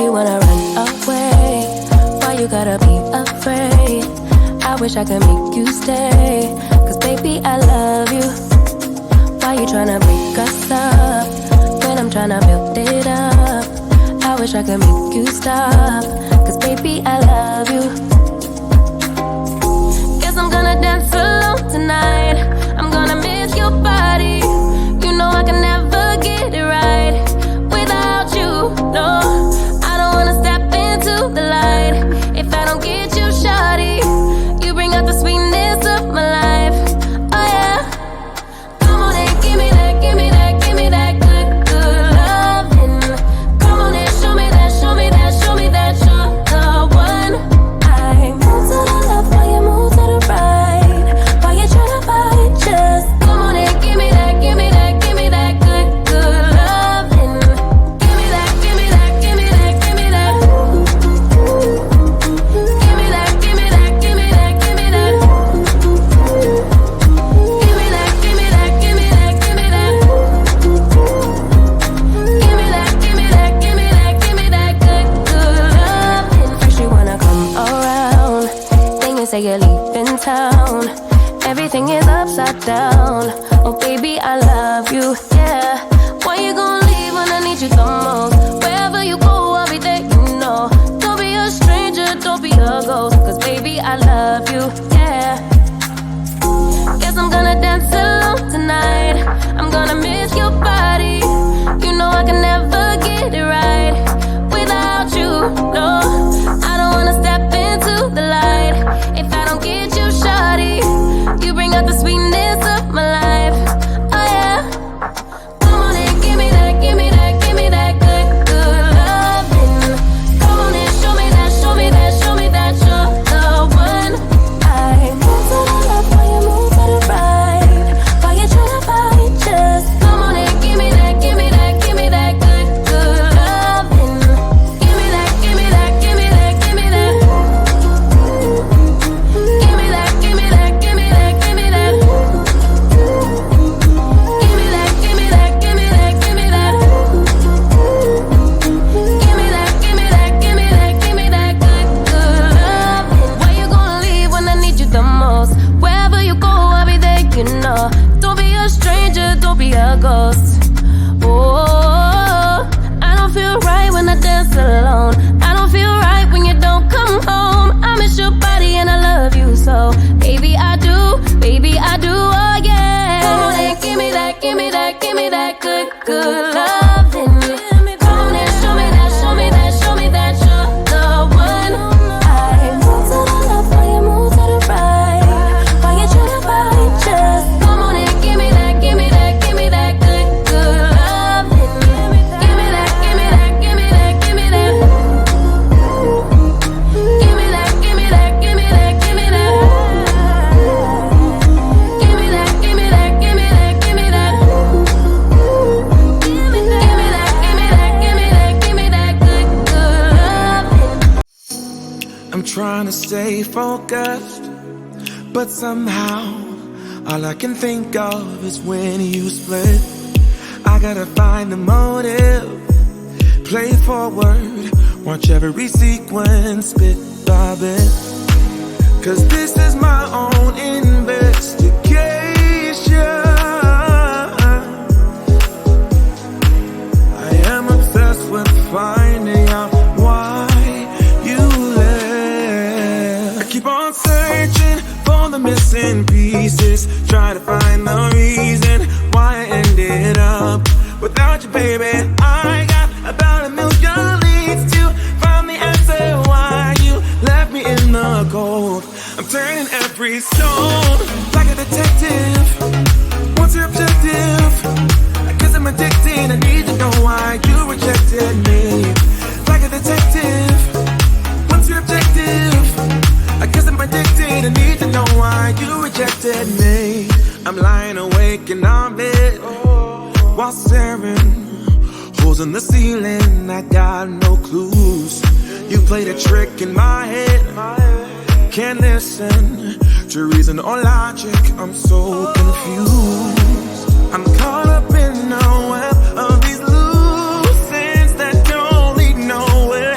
you wanna run away? Why you gotta be afraid? I wish I could make you stay, cause baby I love you. Why you tryna break us up when I'm tryna build it up? I wish I could make you stop, cause baby I love you. Guess I'm gonna dance alone tonight. I'm gonna miss your body. You know I can never get it right without you. No, I don't wanna step into the light if I don't get you, shawty. You bring out the sweetness of my life. Oh yeah. Come on and give me that, give me that, give me that good, good loving. Come on and show me that, show me that, show me that you're the one. I move to the left while you move to the right. Why you tryna fight? Just come on and give me that, give me that, give me that good, good loving. Give me that, give me that, give me that, give me that. Give me that, give me that, give me that, give me that. Give me that, give me that, give me that, give me that. Give me that, give me that, give me that, give me that good, good loving. First you wanna come around, then you say you're leaving town. Everything is upside down. Oh baby, I love you, yeah. Why you gon' leave when I need you the most? Wherever you go, I'll be there, you know. Don't be a stranger, don't be a ghost, cause baby, I love you, yeah. Guess I'm gonna dance alone tonight. I'm gonna miss your body. You know I can never get it right without you. No, I don't wanna step into the light if I don't get you, shawty. You bring out the sweetness of my life. Oh yeah. Come on and give me that, give me that, give me that good, good loving. Come on and show me that, show me that, show me that you're the one. I move to the left while you move to the right. Why you tryna fight? Just come on and give me that, give me that, give me that good, good loving. Give me that, give me that, give me that, give me that. Give me that, give me that, give me that, give me that. Give me that, give me that, give me that, give me that. Give me that, give me that, give me that, give me that good, good loving. Why you gonna leave when I need you the most? Wherever you go, I'll be there, you know. Don't be a stranger, don't be a ghost. Oh, I don't feel right when I dance alone. I don't feel right when you don't come home. I miss your body and I love you so. Baby, I do, oh yeah. Come on and give me that, give me that, give me that good, good loving. Come on and show me that, show me that, show me that you're the one. I move to the left while you move to the right. Why you tryna fight? Just come on and give me that, give me that, give me that good, good loving. Give me that, give me that, give me that, give me that. Give me that, give me that, give me that, give me that. Give me that, give me that, give me that, give me that. Give me that, give me that, give me that, give me that good, good loving. I'm trying to stay focused, but somehow all I can think of is when you split. I gotta find the motive, play forward, watch every sequence bit by bit. Cause this is my own investigation. I am obsessed with finding out why you left. I keep on searching for the missing pieces, trying to find the reason why I ended up without you, baby. I got about a million leads to find the answer why you left me in the cold. I'm turning every stone like a detective. What's your objective? I guess I'm addicted. I need to know why you rejected me. Like a detective. What's your objective? I guess I'm addicted. I need to know why you rejected me. I'm lying awake in our bed while staring holes in the ceiling. I got no clues. You played a trick in my head. Can't listen to reason or logic. I'm so confused. I'm caught up in a web of these loose ends that don't lead nowhere.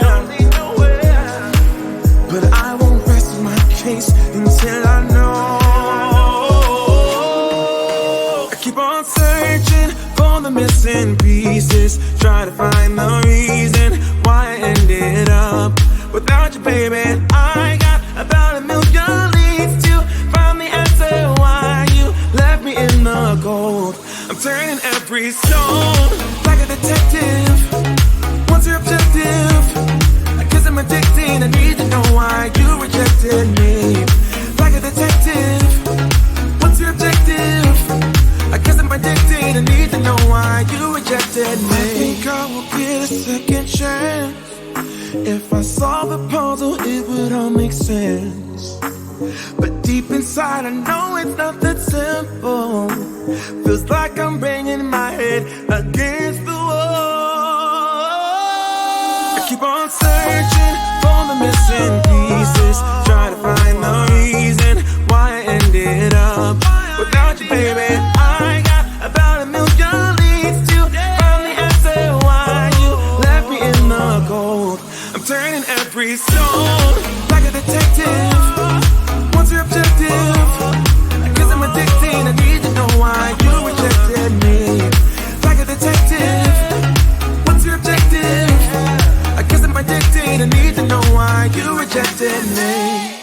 Try to find the reason why I ended up without you, baby. I got about a million leads to find the answer why you left me in the cold. I'm turning every stone like a detective. What's your objective? I guess I'm addicted. I need to know why you rejected me. Like a detective. What's your objective? I guess I'm addicted. I need to know why you rejected me. I think I will get a second chance. If I solve the puzzle, it would all make sense. But deep inside, I know it's not that simple. Feels like I'm banging my head against the wall. I keep on searching for the missing pieces, trying to find the reason why I ended up without you, baby. I got about a million leads to find the answer why you left me in the cold. I'm turning every stone like a detective. What's your objective? I guess I'm addicted. I need to know why you rejected me. Like a detective. What's your objective? I guess I'm addicted. I need to know why you rejected me.